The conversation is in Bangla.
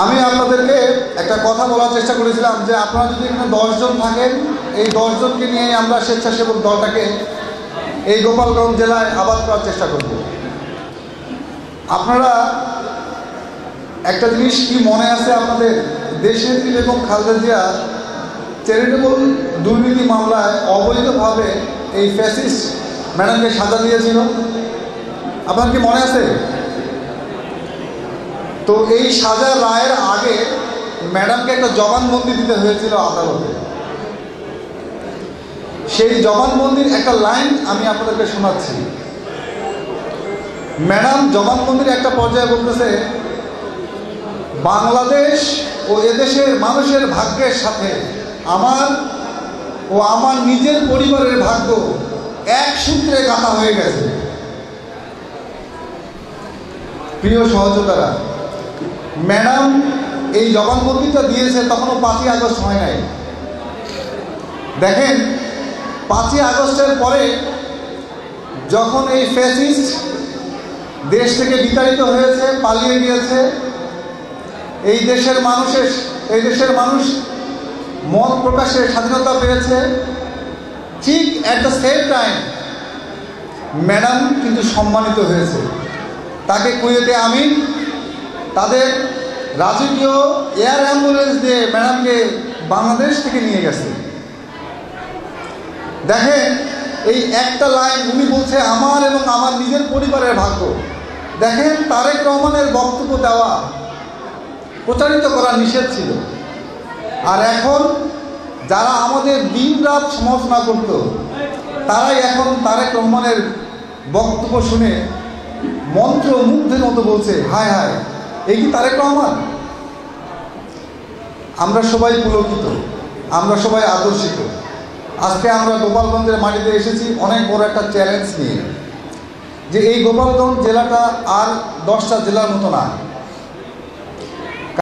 আমি আপনাদেরকে একটা কথা বলার চেষ্টা করেছিলাম যে আপনারা যদি এখানে 10 জন থাকেন, এই 10 জনকে নিয়ে আমরা স্বেচ্ছাসেবক দলটাকে এই গোপালগঞ্জ জেলায় আবাদ করার চেষ্টা করব। আপনারা একটা জিনিস কি মনে আছে আপনাদের, দেশনেত্রী বেগম খালেদা জিয়া চ্যারিটেবল দুর্নীতি মামলায় অবৈধভাবে এই ফ্যাসিস্ট ম্যাডামকে সাজা দিয়েছিল, আপনার কি মনে আছে? তো এই সাজা রায়ের আগে ম্যাডামকে একটা জবানবন্দি দিতে হয়েছিল আদালতে। সেই জবানবন্দির একটা লাইন আমি আপনাদেরকে শোনাচ্ছি। ম্যাডাম জবানবন্দির একটা পর্যায়ে বলতেছে, বাংলাদেশ ও এদেশের মানুষের ভাগ্যের সাথে আমার ও আমার নিজের পরিবারের ভাগ্য এক সূত্রে গাঁথা হয়ে গেছে। প্রিয় সহযোদ্ধারা, ম্যাডাম এই জবানবন্দিটা দিয়েছে তখনও 5ই আগস্ট হয় নাই। দেখেন 5ই আগস্টের পরে যখন এই ফ্যাসিস্ট দেশ থেকে বিতাড়িত হয়েছে, পালিয়ে গিয়েছে, এই দেশের মানুষ মত প্রকাশের স্বাধীনতা পেয়েছে, ঠিক at the same time madam কিন্তু সম্মানিত হয়েছে। তাকে কুয়েতে আমিন তাদের রাজকীয় এয়ার অ্যাম্বুলেন্স দিয়ে ম্যাডামকে বাংলাদেশ থেকে নিয়ে গেছে। দেখেন এই একটা লাইন উনি বলছে আমার এবং আমার নিজের পরিবারের ভাগ্য। দেখেন তারেক রহমানের বক্তব্য দেওয়া, প্রচারিত করা নিষেধ ছিল, আর এখন যারা আমাদের দিনরাত সমালোচনা করত তারাই এখন তারেক রহমানের বক্তব্য শুনে মন্ত্রমুগ্ধের মতো বলছে, হায় হায়, এই কি তারেক রহমান? আমরা সবাই পুলকিত, আমরা সবাই আদর্শিত। আজকে আমরা গোপালগঞ্জের মাটিতে এসেছি অনেক বড় একটা চ্যালেঞ্জ নিয়ে, যে এই গোপালগঞ্জ জেলাটা আর 10টা জেলার মতো না।